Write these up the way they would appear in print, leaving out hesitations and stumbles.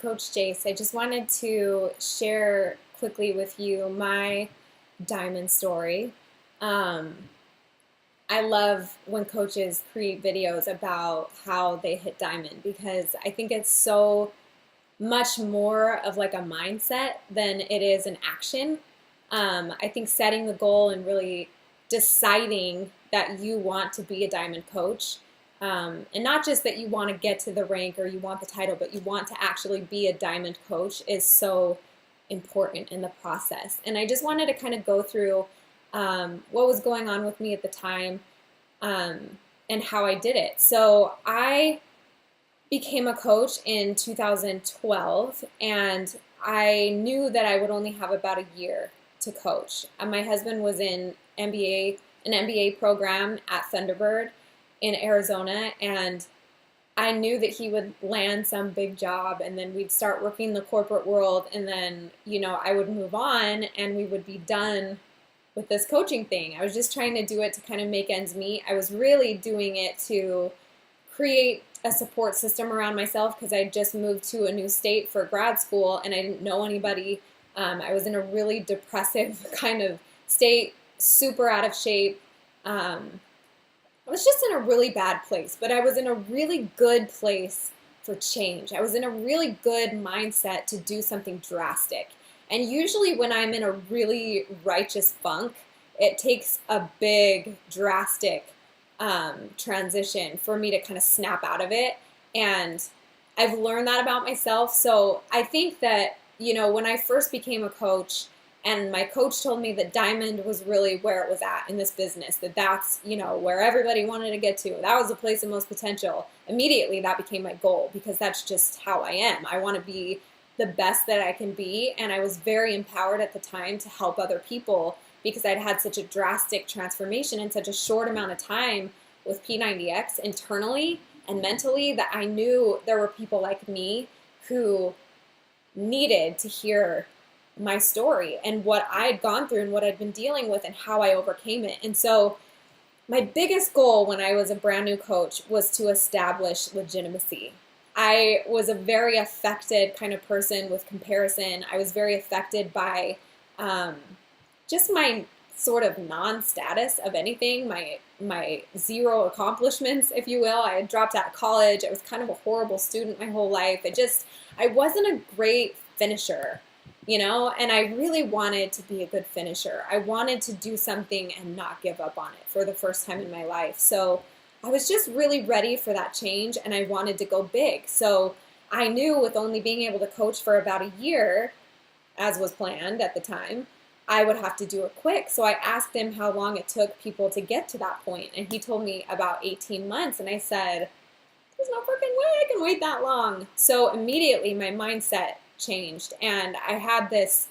Coach Jace. I just wanted to share quickly with you my diamond story. Um, I love when coaches create videos about how they hit diamond because I think it's so much more of like a mindset than it is an action. I think setting the goal and really deciding that you want to be a diamond coach, and not just that you want to get to the rank or you want the title, but you want to actually be a diamond coach is so important in the process. And I just wanted to kind of go through what was going on with me at the time, and how I did it. So I became a coach in 2012, and I knew that I would only have about a year to coach. My husband was in an MBA program at Thunderbird in Arizona, and I knew that he would land some big job, and then we'd start working the corporate world, and then, I would move on and we would be done with this coaching thing. I was just trying to do it to kind of make ends meet. I was really doing it to create a support system around myself because I just moved to a new state for grad school and I didn't know anybody. I was in a really depressive kind of state, super out of shape. I was just in a really bad place, but I was in a really good place for change. I was in a really good mindset to do something drastic. And usually when I'm in a really righteous funk, it takes a big, drastic transition for me to kind of snap out of it. And I've learned that about myself. So I think that, when I first became a coach and my coach told me that diamond was really where it was at in this business, that's, where everybody wanted to get to. That was the place of most potential. Immediately that became my goal because that's just how I am. I want to be the best that I can be. And I was very empowered at the time to help other people because I'd had such a drastic transformation in such a short amount of time with P90X internally and mentally that I knew there were people like me who needed to hear my story and what I'd gone through and what I'd been dealing with and how I overcame it. And so my biggest goal when I was a brand new coach was to establish legitimacy. I was a very affected kind of person with comparison. I was very affected by just my sort of non-status of anything, my zero accomplishments, if you will. I had dropped out of college. I was kind of a horrible student my whole life. I wasn't a great finisher, and I really wanted to be a good finisher. I wanted to do something and not give up on it for the first time in my life. So I was just really ready for that change and I wanted to go big. So I knew with only being able to coach for about a year, as was planned at the time, I would have to do it quick. So I asked him how long it took people to get to that point, and he told me about 18 months. And I said, there's no freaking way I can wait that long. So immediately my mindset changed, and I had this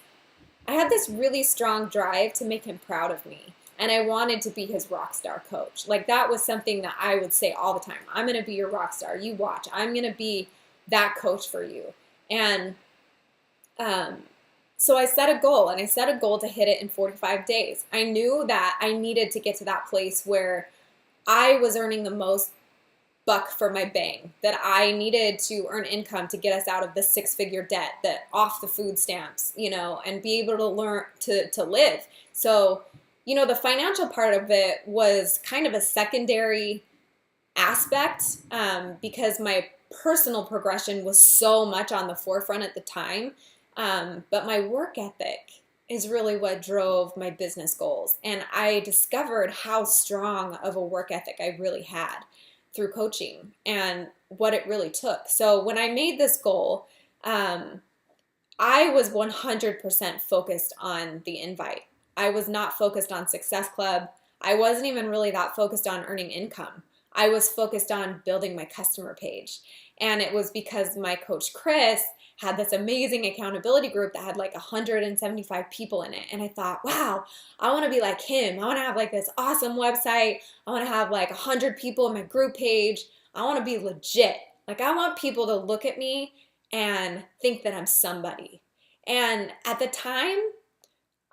really strong drive to make him proud of me. And I wanted to be his rock star coach. Like that was something that I would say all the time. I'm going to be your rock star. You watch. I'm going to be that coach for you. And so I set a goal, and I set a goal to hit it in 45 days. I knew that I needed to get to that place where I was earning the most buck for my bang, that I needed to earn income to get us out of the six-figure debt, that off the food stamps, and be able to learn to live. So, the financial part of it was kind of a secondary aspect because my personal progression was so much on the forefront at the time. But my work ethic is really what drove my business goals. And I discovered how strong of a work ethic I really had through coaching and what it really took. So when I made this goal, I was 100% focused on the invite. I was not focused on Success Club. I wasn't even really that focused on earning income. I was focused on building my customer page. And it was because my coach, Chris, had this amazing accountability group that had like 175 people in it. And I thought, wow, I want to be like him. I want to have like this awesome website. I want to have like 100 people in my group page. I want to be legit. Like I want people to look at me and think that I'm somebody. And at the time,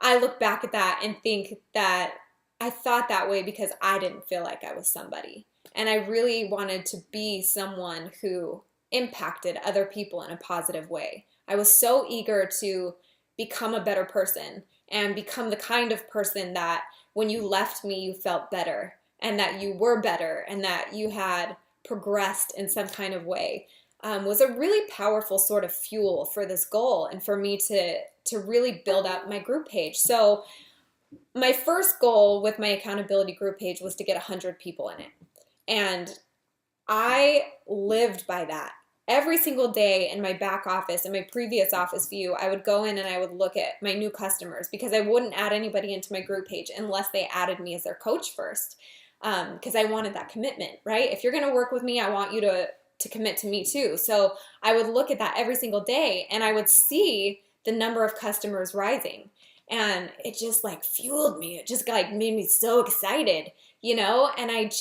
I look back at that and think that I thought that way because I didn't feel like I was somebody. And I really wanted to be someone who impacted other people in a positive way. I was so eager to become a better person and become the kind of person that when you left me, you felt better and that you were better and that you had progressed in some kind of way, was a really powerful sort of fuel for this goal and for me to really build up my group page. So my first goal with my accountability group page was to get 100 people in it. And I lived by that. Every single day in my back office, in my previous office view, I would go in and I would look at my new customers because I wouldn't add anybody into my group page unless they added me as their coach first, because I wanted that commitment, right? If you're going to work with me, I want you to commit to me too. So I would look at that every single day and I would see the number of customers rising. And it just like fueled me. It just like made me so excited, and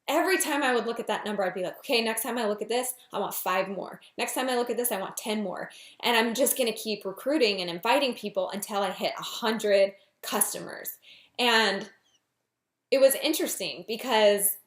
every time I would look at that number, I'd be like, okay, next time I look at this, I want 5 more. Next time I look at this, I want 10 more. And I'm just going to keep recruiting and inviting people until I hit 100 customers. And it was interesting because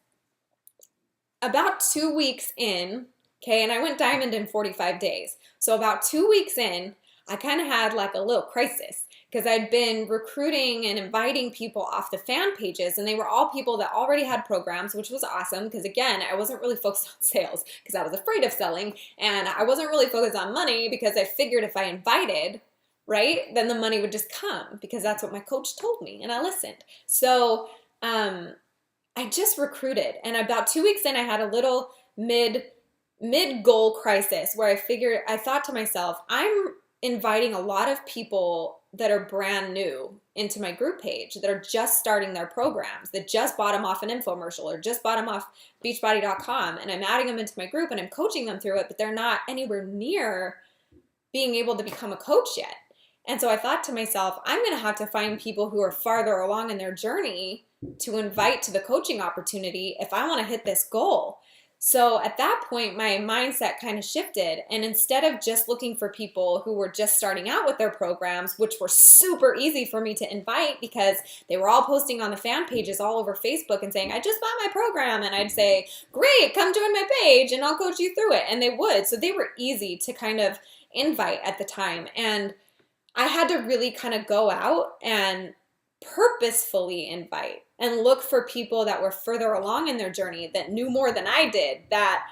about 2 weeks in, okay, and I went diamond in 45 days. So about 2 weeks in, I kind of had like a little crisis because I'd been recruiting and inviting people off the fan pages, and they were all people that already had programs, which was awesome because, again, I wasn't really focused on sales because I was afraid of selling, and I wasn't really focused on money because I figured if I invited, right, then the money would just come because that's what my coach told me, and I listened. So I just recruited, and about 2 weeks in, I had a little mid-goal crisis where I thought to myself, I'm inviting a lot of people that are brand new into my group page, that are just starting their programs, that just bought them off an infomercial or just bought them off Beachbody.com, and I'm adding them into my group and I'm coaching them through it, but they're not anywhere near being able to become a coach yet. And so I thought to myself, I'm going to have to find people who are farther along in their journey to invite to the coaching opportunity if I want to hit this goal. So at that point, my mindset kind of shifted. And instead of just looking for people who were just starting out with their programs, which were super easy for me to invite because they were all posting on the fan pages all over Facebook and saying, I just bought my program. And I'd say, great, come join my page and I'll coach you through it. And they would. So they were easy to kind of invite at the time. And I had to really kind of go out and purposefully invite and look for people that were further along in their journey, that knew more than I did, that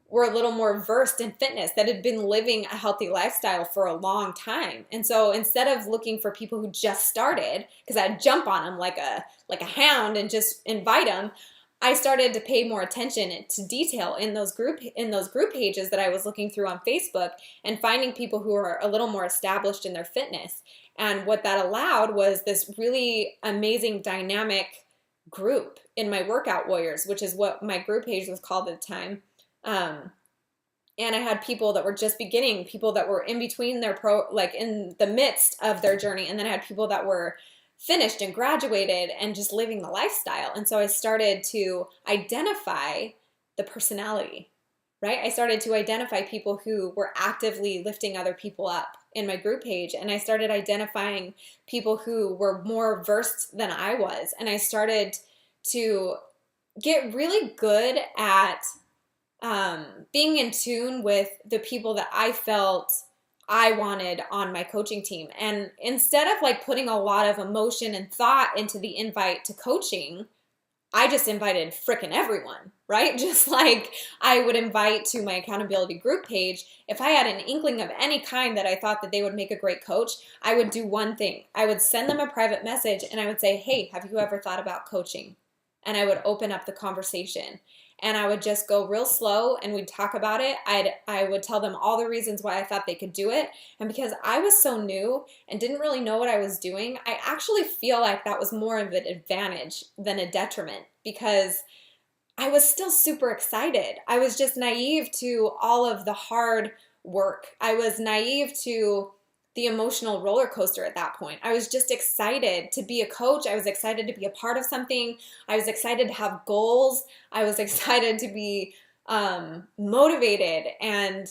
were a little more versed in fitness, that had been living a healthy lifestyle for a long time. And so instead of looking for people who just started, because I'd jump on them like a hound and just invite them, I started to pay more attention to detail in those group pages that I was looking through on Facebook and finding people who are a little more established in their fitness. And what that allowed was this really amazing dynamic group in my Workout Warriors, which is what my group page was called at the time. And I had people that were just beginning, people that were in between in the midst of their journey. And then I had people that were finished and graduated and just living the lifestyle. And so I started to identify the personality, right? I started to identify people who were actively lifting other people up in my group page. And I started identifying people who were more versed than I was. And I started to get really good at being in tune with the people that I felt I wanted on my coaching team. And instead of like putting a lot of emotion and thought into the invite to coaching, I just invited frickin' everyone, right? Just like I would invite to my accountability group page. If I had an inkling of any kind that I thought that they would make a great coach, I would do one thing. I would send them a private message and I would say, hey, have you ever thought about coaching? And I would open up the conversation. And I would just go real slow and we'd talk about it. I would tell them all the reasons why I thought they could do it. And because I was so new and didn't really know what I was doing, I actually feel like that was more of an advantage than a detriment because I was still super excited. I was just naive to all of the hard work. I was naive to the emotional roller coaster at that point. I was just excited to be a coach. I was excited to be a part of something. I was excited to have goals. I was excited to be motivated and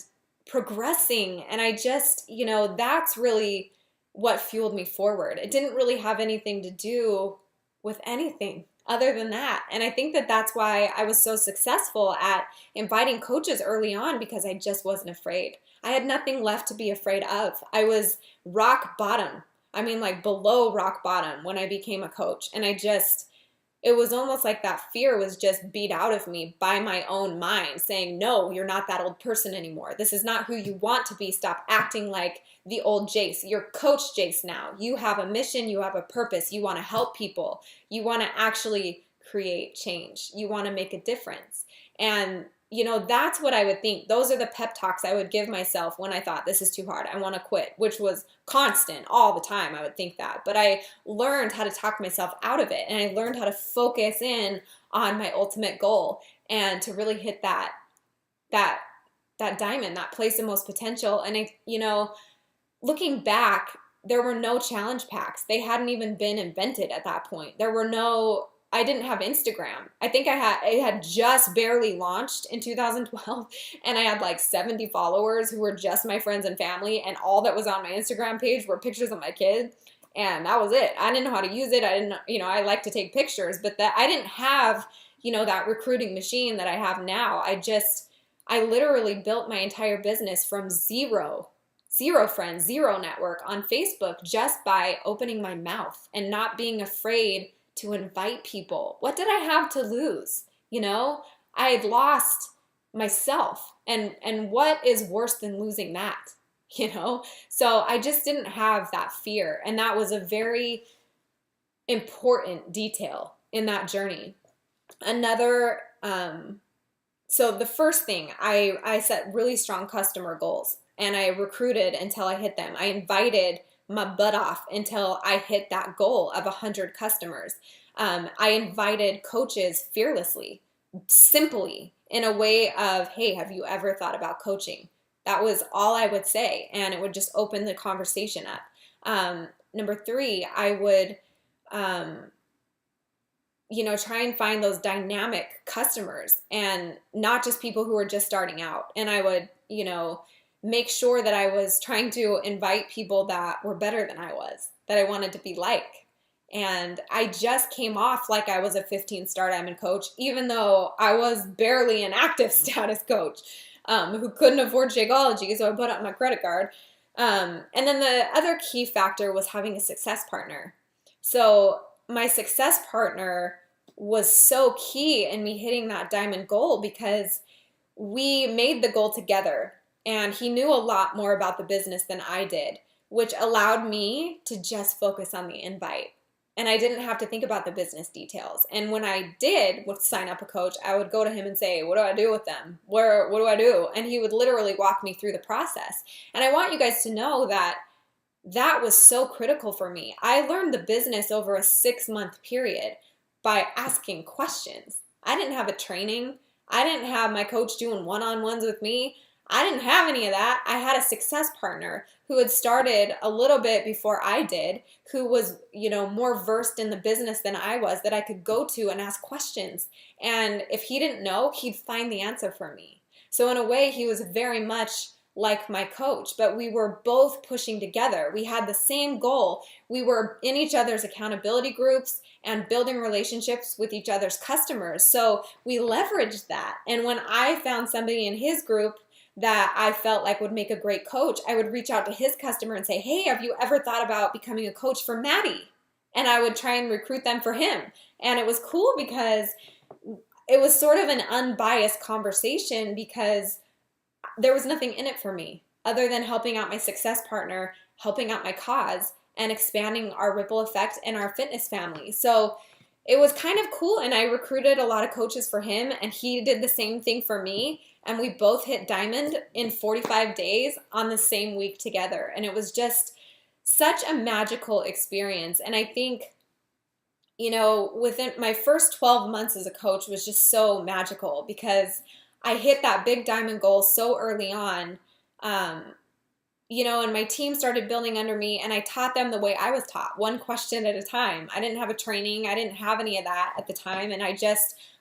progressing. And I just, that's really what fueled me forward. It didn't really have anything to do with anything other than that. And I think that that's why I was so successful at inviting coaches early on, because I just wasn't afraid. I had nothing left to be afraid of. I was rock bottom. I mean, like below rock bottom when I became a coach. And it was almost like that fear was just beat out of me by my own mind saying, no, you're not that old person anymore. This is not who you want to be. Stop acting like the old Jace. You're Coach Jace now. You have a mission. You have a purpose. You want to help people. You want to actually create change. You want to make a difference. And that's what I would think. Those are the pep talks I would give myself when I thought this is too hard. I want to quit, which was constant all the time. I would think that. But I learned how to talk myself out of it. And I learned how to focus in on my ultimate goal and to really hit that diamond, that place of most potential. And looking back, there were no challenge packs. They hadn't even been invented at that point. I didn't have Instagram. I think it had just barely launched in 2012, and I had like 70 followers who were just my friends and family, and all that was on my Instagram page were pictures of my kid, and that was it. I didn't know how to use it. I didn't, I like to take pictures, but I didn't have, that recruiting machine that I have now. I literally built my entire business from zero friends, zero network on Facebook, just by opening my mouth and not being afraid to invite people. What did I have to lose? I had lost myself, and what is worse than losing that? So I just didn't have that fear, and that was a very important detail in that journey. Another, so the first thing, I set really strong customer goals, and I recruited until I hit them. I invited my butt off until I hit that goal of 100 customers. I invited coaches fearlessly, simply, in a way of, hey, have you ever thought about coaching? That was all I would say, and it would just open the conversation up. Number 3, I would, try and find those dynamic customers, and not just people who are just starting out. And I would, make sure that I was trying to invite people that were better than I was, that I wanted to be like. And I just came off like I was a 15-star diamond coach, even though I was barely an active status coach who couldn't afford Shakeology, so I put up my credit card. And then the other key factor was having a success partner. So my success partner was so key in me hitting that diamond goal, because we made the goal together. And he knew a lot more about the business than I did, which allowed me to just focus on the invite. And I didn't have to think about the business details. And when I did sign up a coach, I would go to him and say, what do I do with them? What do I do? And he would literally walk me through the process. And I want you guys to know that was so critical for me. I learned the business over a 6-month period by asking questions. I didn't have a training. I didn't have my coach doing one-on-ones with me. I didn't have any of that. I had a success partner who had started a little bit before I did, who was, more versed in the business than I was, that I could go to and ask questions. And if he didn't know, he'd find the answer for me. So in a way, he was very much like my coach, but we were both pushing together. We had the same goal. We were in each other's accountability groups and building relationships with each other's customers. So we leveraged that. And when I found somebody in his group that I felt like would make a great coach, I would reach out to his customer and say, hey, have you ever thought about becoming a coach for Maddie? And I would try and recruit them for him. And it was cool because it was sort of an unbiased conversation, because there was nothing in it for me other than helping out my success partner, helping out my cause, and expanding our ripple effect and our fitness family. So it was kind of cool, and I recruited a lot of coaches for him, and he did the same thing for me, and we both hit diamond in 45 days on the same week together, and it was just such a magical experience. And I think, within my first 12 months as a coach was just so magical, because I hit that big diamond goal so early on, and my team started building under me, and I taught them the way I was taught, one question at a time. I didn't have a training. I didn't have any of that at the time. And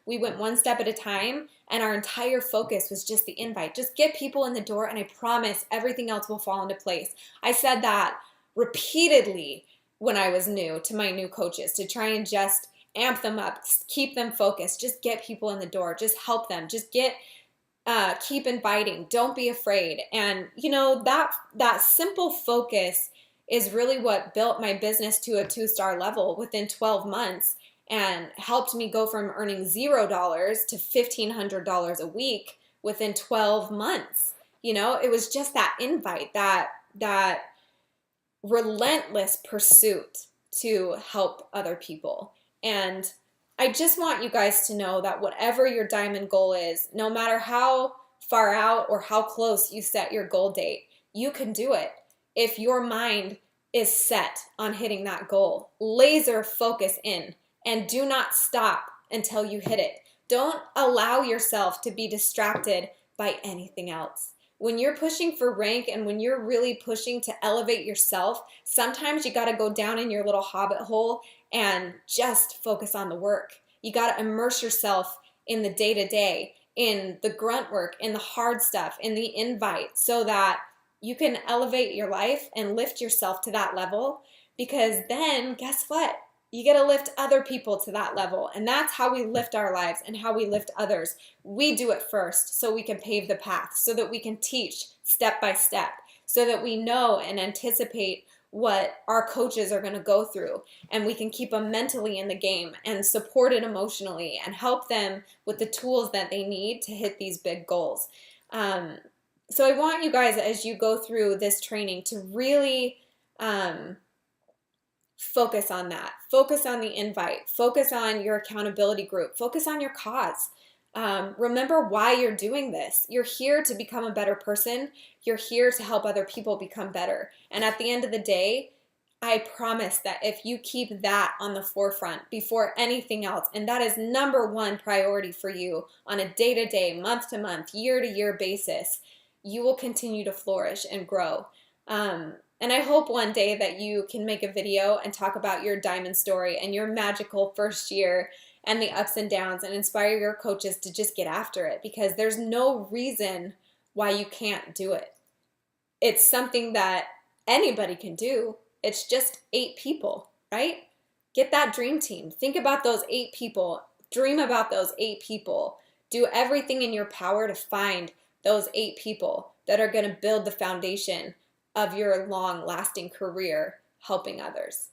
we went one step at a time, and our entire focus was just the invite. Just get people in the door, and I promise everything else will fall into place. I said that repeatedly when I was new to my new coaches, to try and just amp them up, keep them focused, just get people in the door, just help them, just keep inviting, don't be afraid. And you know, that simple focus is really what built my business to a 2-star level within 12 months and helped me go from earning $0 to $1,500 a week within 12 months. You know, it was just that invite, that relentless pursuit to help other people. And I just want you guys to know that whatever your diamond goal is, no matter how far out or how close you set your goal date, you can do it if your mind is set on hitting that goal. Laser focus in and do not stop until you hit it. Don't allow yourself to be distracted by anything else. When you're pushing for rank and when you're really pushing to elevate yourself, sometimes you got to go down in your little hobbit hole and just focus on the work. You got to immerse yourself in the day-to-day, in the grunt work, in the hard stuff, in the invite, so that you can elevate your life and lift yourself to that level. Because then, guess what? You get to lift other people to that level. And that's how we lift our lives and how we lift others. We do it first so we can pave the path, so that we can teach step by step, so that we know and anticipate what our coaches are going to go through, and we can keep them mentally in the game and support it emotionally and help them with the tools that they need to hit these big goals. So I want you guys, as you go through this training, to really focus on that. Focus on the invite. Focus on your accountability group. Focus on your cause. Remember why you're doing this. You're here to become a better person. You're here to help other people become better. And at the end of the day, I promise that if you keep that on the forefront before anything else, and that is #1 priority for you on a day-to-day, month-to-month, year-to-year basis, you will continue to flourish and grow. And I hope one day that you can make a video and talk about your diamond story and your magical first year and the ups and downs, and inspire your coaches to just get after it, because there's no reason why you can't do it. It's something that anybody can do. It's just 8 people, right? Get that dream team. Think about those 8 people. Dream about those 8 people. Do everything in your power to find those 8 people that are going to build the foundation of your long-lasting career helping others.